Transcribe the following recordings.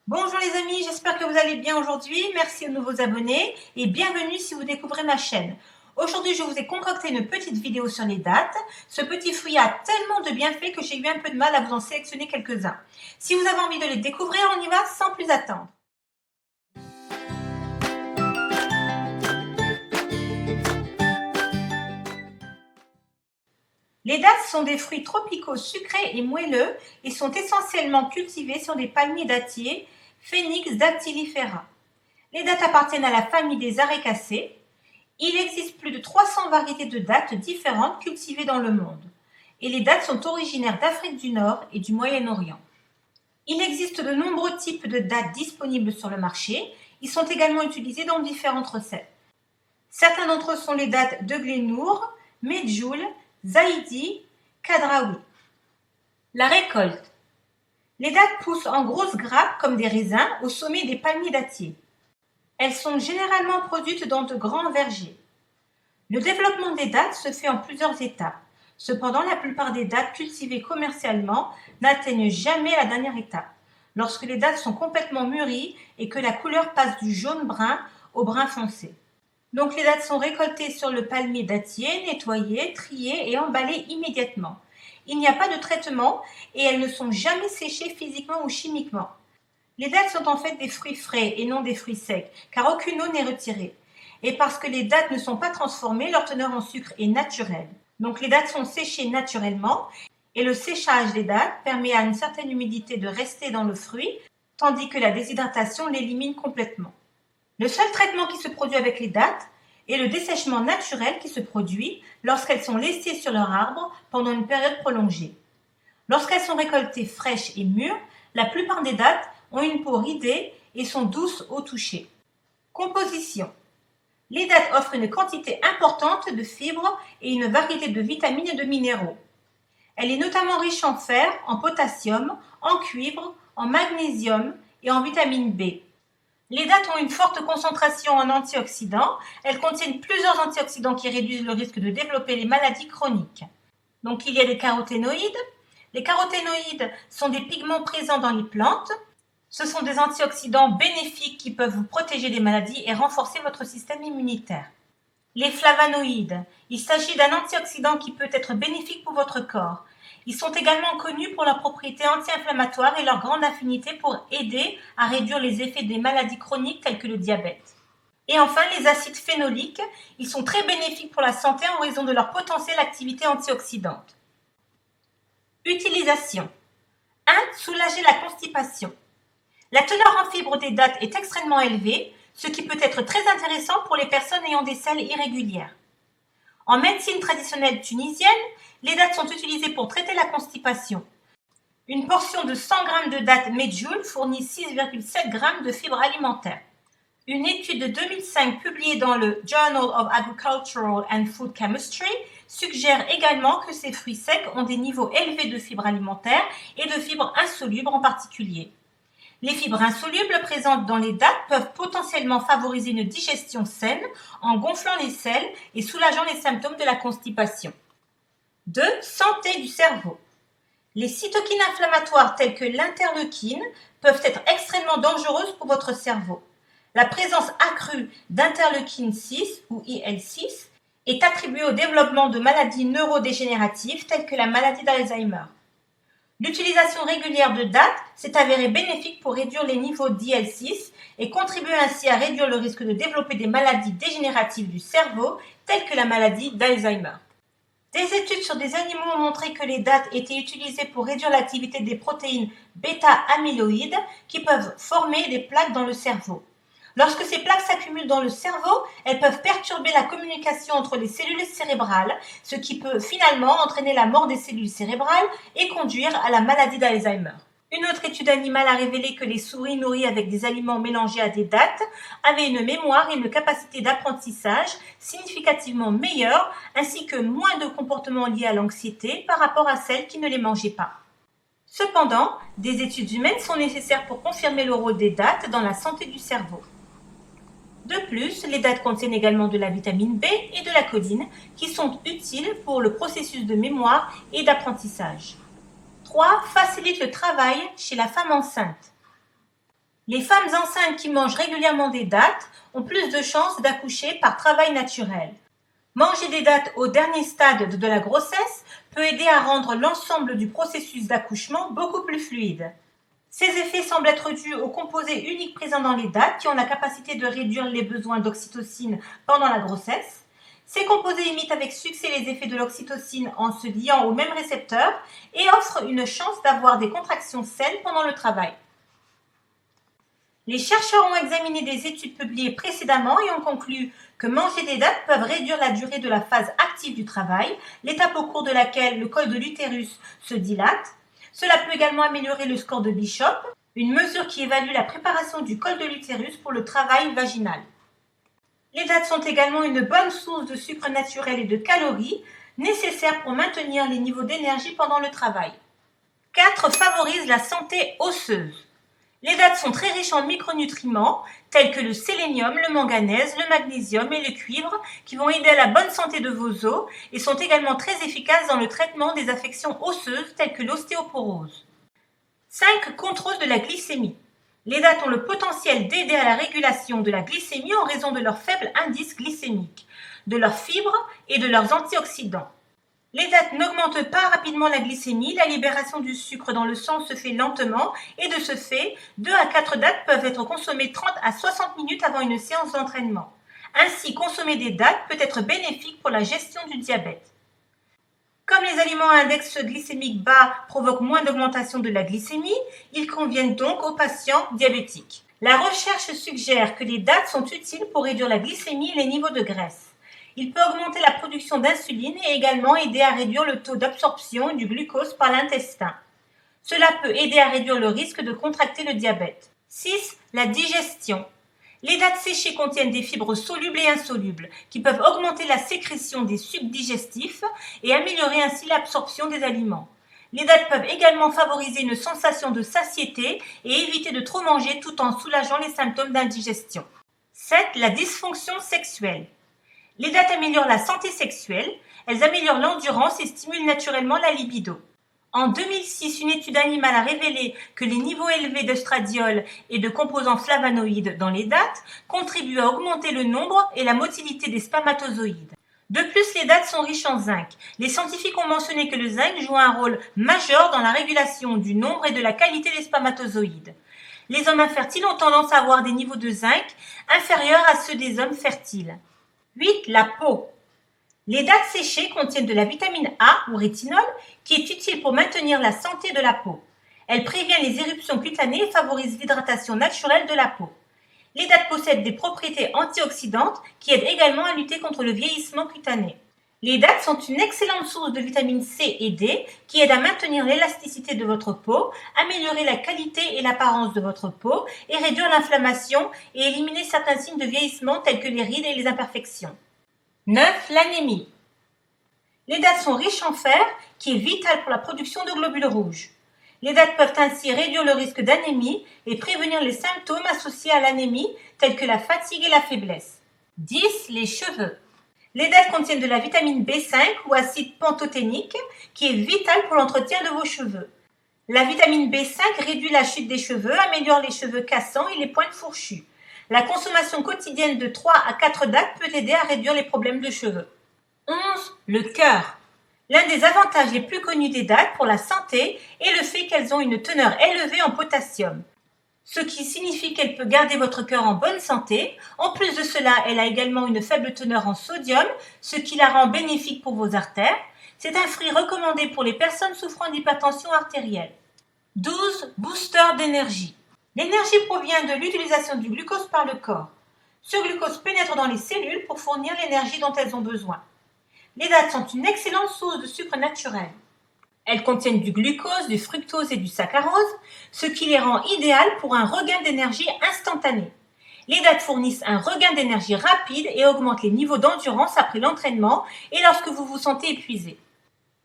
Bonjour les amis, j'espère que vous allez bien aujourd'hui. Merci aux nouveaux abonnés et bienvenue si vous découvrez ma chaîne. Aujourd'hui, je vous ai concocté une petite vidéo sur les dattes. Ce petit fruit a tellement de bienfaits que j'ai eu un peu de mal à vous en sélectionner quelques-uns. Si vous avez envie de les découvrir, on y va sans plus attendre. Les dattes sont des fruits tropicaux sucrés et moelleux et sont essentiellement cultivés sur des palmiers dattiers, Phoenix dactylifera. Les dattes appartiennent à la famille des Arécacées. Il existe plus de 300 variétés de dattes différentes cultivées dans le monde. Et les dattes sont originaires d'Afrique du Nord et du Moyen-Orient. Il existe de nombreux types de dattes disponibles sur le marché. Ils sont également utilisés dans différentes recettes. Certains d'entre eux sont les dattes de Glénour, Medjool, Zaïdi, Kadraoui. La récolte. Les dattes poussent en grosses grappes comme des raisins au sommet des palmiers dattiers. Elles sont généralement produites dans de grands vergers. Le développement des dattes se fait en plusieurs étapes. Cependant, la plupart des dattes cultivées commercialement n'atteignent jamais la dernière étape, lorsque les dattes sont complètement mûries et que la couleur passe du jaune-brun au brun foncé. Donc les dattes sont récoltées sur le palmier dattier, nettoyées, triées et emballées immédiatement. Il n'y a pas de traitement et elles ne sont jamais séchées physiquement ou chimiquement. Les dattes sont en fait des fruits frais et non des fruits secs, car aucune eau n'est retirée. Et parce que les dattes ne sont pas transformées, leur teneur en sucre est naturelle. Donc les dattes sont séchées naturellement, et le séchage des dattes permet à une certaine humidité de rester dans le fruit, tandis que la déshydratation l'élimine complètement. Le seul traitement qui se produit avec les dattes est le dessèchement naturel qui se produit lorsqu'elles sont laissées sur leur arbre pendant une période prolongée. Lorsqu'elles sont récoltées fraîches et mûres, la plupart des dattes ont une peau ridée et sont douces au toucher. Composition. Les dattes offrent une quantité importante de fibres et une variété de vitamines et de minéraux. Elle est notamment riche en fer, en potassium, en cuivre, en magnésium et en vitamine B. Les dattes ont une forte concentration en antioxydants. Elles contiennent plusieurs antioxydants qui réduisent le risque de développer les maladies chroniques. Donc il y a des caroténoïdes. Les caroténoïdes sont des pigments présents dans les plantes. Ce sont des antioxydants bénéfiques qui peuvent vous protéger des maladies et renforcer votre système immunitaire. Les flavonoïdes. Il s'agit d'un antioxydant qui peut être bénéfique pour votre corps. Ils sont également connus pour leurs propriétés anti-inflammatoires et leur grande affinité pour aider à réduire les effets des maladies chroniques telles que le diabète. Et enfin, les acides phénoliques. Ils sont très bénéfiques pour la santé en raison de leur potentielle activité antioxydante. Utilisation. 1. Soulager la constipation. La teneur en fibres des dattes est extrêmement élevée, ce qui peut être très intéressant pour les personnes ayant des selles irrégulières. En médecine traditionnelle tunisienne, les dattes sont utilisées pour traiter la constipation. Une portion de 100 g de dattes Medjool fournit 6,7 g de fibres alimentaires. Une étude de 2005 publiée dans le Journal of Agricultural and Food Chemistry suggère également que ces fruits secs ont des niveaux élevés de fibres alimentaires et de fibres insolubles en particulier. Les fibres insolubles présentes dans les dattes peuvent potentiellement favoriser une digestion saine en gonflant les selles et soulageant les symptômes de la constipation. 2. Santé du cerveau. Les cytokines inflammatoires telles que l'interleukine peuvent être extrêmement dangereuses pour votre cerveau. La présence accrue d'interleukine 6 ou IL6 est attribuée au développement de maladies neurodégénératives telles que la maladie d'Alzheimer. L'utilisation régulière de dattes s'est avérée bénéfique pour réduire les niveaux d'IL6 et contribuer ainsi à réduire le risque de développer des maladies dégénératives du cerveau telles que la maladie d'Alzheimer. Des études sur des animaux ont montré que les dattes étaient utilisées pour réduire l'activité des protéines bêta-amyloïdes qui peuvent former des plaques dans le cerveau. Lorsque ces plaques s'accumulent dans le cerveau, elles peuvent perturber la communication entre les cellules cérébrales, ce qui peut finalement entraîner la mort des cellules cérébrales et conduire à la maladie d'Alzheimer. Une autre étude animale a révélé que les souris nourries avec des aliments mélangés à des dattes avaient une mémoire et une capacité d'apprentissage significativement meilleures, ainsi que moins de comportements liés à l'anxiété par rapport à celles qui ne les mangeaient pas. Cependant, des études humaines sont nécessaires pour confirmer le rôle des dattes dans la santé du cerveau. De plus, les dattes contiennent également de la vitamine B et de la choline qui sont utiles pour le processus de mémoire et d'apprentissage. 3. Facilite le travail chez la femme enceinte. Les femmes enceintes qui mangent régulièrement des dattes ont plus de chances d'accoucher par travail naturel. Manger des dattes au dernier stade de la grossesse peut aider à rendre l'ensemble du processus d'accouchement beaucoup plus fluide. Ces effets semblent être dus aux composés uniques présents dans les dattes qui ont la capacité de réduire les besoins d'oxytocine pendant la grossesse. Ces composés imitent avec succès les effets de l'oxytocine en se liant au même récepteur et offrent une chance d'avoir des contractions saines pendant le travail. Les chercheurs ont examiné des études publiées précédemment et ont conclu que manger des dattes peuvent réduire la durée de la phase active du travail, l'étape au cours de laquelle le col de l'utérus se dilate. Cela peut également améliorer le score de Bishop, une mesure qui évalue la préparation du col de l'utérus pour le travail vaginal. Les dattes sont également une bonne source de sucre naturel et de calories nécessaires pour maintenir les niveaux d'énergie pendant le travail. 4. Favorise la santé osseuse. Les dattes sont très riches en micronutriments tels que le sélénium, le manganèse, le magnésium et le cuivre qui vont aider à la bonne santé de vos os et sont également très efficaces dans le traitement des affections osseuses telles que l'ostéoporose. 5. Contrôle de la glycémie. Les dattes ont le potentiel d'aider à la régulation de la glycémie en raison de leur faible indice glycémique, de leurs fibres et de leurs antioxydants. Les dattes n'augmentent pas rapidement la glycémie, la libération du sucre dans le sang se fait lentement et de ce fait, 2 à 4 dattes peuvent être consommées 30 à 60 minutes avant une séance d'entraînement. Ainsi, consommer des dattes peut être bénéfique pour la gestion du diabète. Comme les aliments à index glycémique bas provoquent moins d'augmentation de la glycémie, ils conviennent donc aux patients diabétiques. La recherche suggère que les dattes sont utiles pour réduire la glycémie et les niveaux de graisse. Il peut augmenter la production d'insuline et également aider à réduire le taux d'absorption du glucose par l'intestin. Cela peut aider à réduire le risque de contracter le diabète. 6. La digestion. Les dattes séchées contiennent des fibres solubles et insolubles qui peuvent augmenter la sécrétion des sucs digestifs et améliorer ainsi l'absorption des aliments. Les dattes peuvent également favoriser une sensation de satiété et éviter de trop manger tout en soulageant les symptômes d'indigestion. 7. La dysfonction sexuelle. Les dattes améliorent la santé sexuelle, elles améliorent l'endurance et stimulent naturellement la libido. En 2006, une étude animale a révélé que les niveaux élevés d'œstradiol et de composants flavonoïdes dans les dattes contribuent à augmenter le nombre et la motilité des spermatozoïdes. De plus, les dattes sont riches en zinc. Les scientifiques ont mentionné que le zinc joue un rôle majeur dans la régulation du nombre et de la qualité des spermatozoïdes. Les hommes infertiles ont tendance à avoir des niveaux de zinc inférieurs à ceux des hommes fertiles. 8. La peau. Les dattes séchées contiennent de la vitamine A ou rétinol qui est utile pour maintenir la santé de la peau. Elle prévient les éruptions cutanées et favorise l'hydratation naturelle de la peau. Les dattes possèdent des propriétés antioxydantes qui aident également à lutter contre le vieillissement cutané. Les dattes sont une excellente source de vitamines C et D qui aident à maintenir l'élasticité de votre peau, améliorer la qualité et l'apparence de votre peau et réduire l'inflammation et éliminer certains signes de vieillissement tels que les rides et les imperfections. 9. L'anémie. Les dattes sont riches en fer qui est vital pour la production de globules rouges. Les dattes peuvent ainsi réduire le risque d'anémie et prévenir les symptômes associés à l'anémie tels que la fatigue et la faiblesse. 10. Les cheveux. Les dattes contiennent de la vitamine B5 ou acide pantothénique qui est vital pour l'entretien de vos cheveux. La vitamine B5 réduit la chute des cheveux, améliore les cheveux cassants et les pointes fourchues. La consommation quotidienne de 3 à 4 dattes peut aider à réduire les problèmes de cheveux. 11. Le cœur. L'un des avantages les plus connus des dattes pour la santé est le fait qu'elles ont une teneur élevée en potassium, ce qui signifie qu'elle peut garder votre cœur en bonne santé. En plus de cela, elle a également une faible teneur en sodium, ce qui la rend bénéfique pour vos artères. C'est un fruit recommandé pour les personnes souffrant d'hypertension artérielle. 12. Booster d'énergie. L'énergie provient de l'utilisation du glucose par le corps. Ce glucose pénètre dans les cellules pour fournir l'énergie dont elles ont besoin. Les dattes sont une excellente source de sucre naturel. Elles contiennent du glucose, du fructose et du saccharose, ce qui les rend idéales pour un regain d'énergie instantané. Les dattes fournissent un regain d'énergie rapide et augmentent les niveaux d'endurance après l'entraînement et lorsque vous vous sentez épuisé.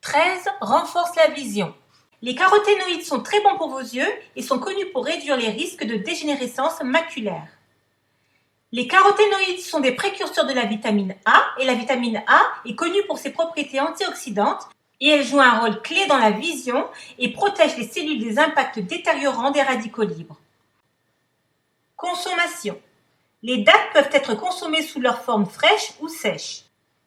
13. Renforce la vision. Les caroténoïdes sont très bons pour vos yeux et sont connus pour réduire les risques de dégénérescence maculaire. Les caroténoïdes sont des précurseurs de la vitamine A et la vitamine A est connue pour ses propriétés antioxydantes et elle joue un rôle clé dans la vision et protège les cellules des impacts détériorants des radicaux libres. Consommation. Les dattes peuvent être consommées sous leur forme fraîche ou sèche.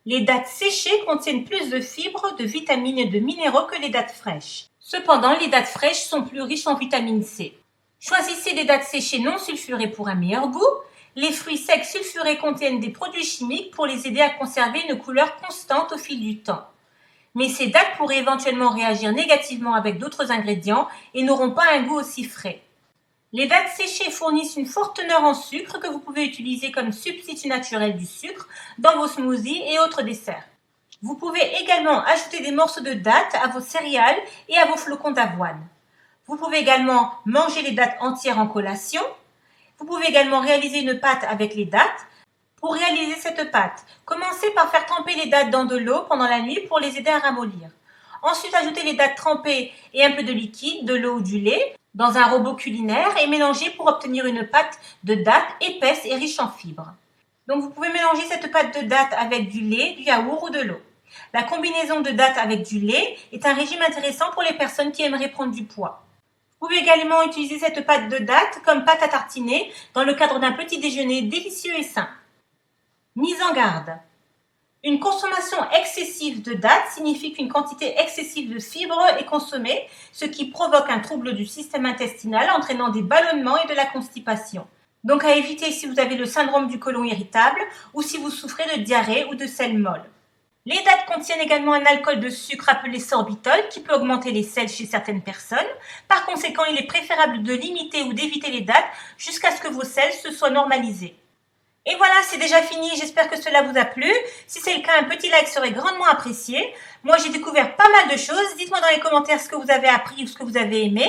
Les dattes séchées contiennent plus de fibres, de vitamines et de minéraux que les dattes fraîches. Cependant, les dattes fraîches sont plus riches en vitamine C. Choisissez des dattes séchées non sulfurées pour un meilleur goût. Les fruits secs sulfurés contiennent des produits chimiques pour les aider à conserver une couleur constante au fil du temps. Mais ces dattes pourraient éventuellement réagir négativement avec d'autres ingrédients et n'auront pas un goût aussi frais. Les dattes séchées fournissent une forte teneur en sucre que vous pouvez utiliser comme substitut naturel du sucre dans vos smoothies et autres desserts. Vous pouvez également ajouter des morceaux de dattes à vos céréales et à vos flocons d'avoine. Vous pouvez également manger les dattes entières en collation. Vous pouvez également réaliser une pâte avec les dattes. Pour réaliser cette pâte, commencez par faire tremper les dattes dans de l'eau pendant la nuit pour les aider à ramollir. Ensuite, ajoutez les dattes trempées et un peu de liquide, de l'eau ou du lait dans un robot culinaire et mélangez pour obtenir une pâte de dattes épaisse et riche en fibres. Donc vous pouvez mélanger cette pâte de dattes avec du lait, du yaourt ou de l'eau. La combinaison de dattes avec du lait est un régime intéressant pour les personnes qui aimeraient prendre du poids. Vous pouvez également utiliser cette pâte de dattes comme pâte à tartiner dans le cadre d'un petit déjeuner délicieux et sain. Mise en garde. Une consommation excessive de dattes signifie qu'une quantité excessive de fibres est consommée, ce qui provoque un trouble du système intestinal entraînant des ballonnements et de la constipation. Donc à éviter si vous avez le syndrome du côlon irritable ou si vous souffrez de diarrhée ou de selles molles. Les dattes contiennent également un alcool de sucre appelé sorbitol qui peut augmenter les selles chez certaines personnes. Par conséquent, il est préférable de limiter ou d'éviter les dattes jusqu'à ce que vos selles se soient normalisées. Et voilà, c'est déjà fini, j'espère que cela vous a plu. Si c'est le cas, un petit like serait grandement apprécié. Moi, j'ai découvert pas mal de choses. Dites-moi dans les commentaires ce que vous avez appris ou ce que vous avez aimé.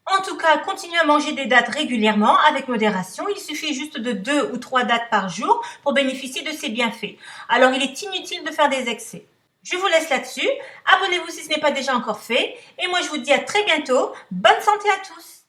En tout cas, continuez à manger des dattes régulièrement, avec modération. Il suffit juste de 2 ou 3 dattes par jour pour bénéficier de ces bienfaits. Alors, il est inutile de faire des excès. Je vous laisse là-dessus. Abonnez-vous si ce n'est pas déjà encore fait. Et moi, je vous dis à très bientôt. Bonne santé à tous!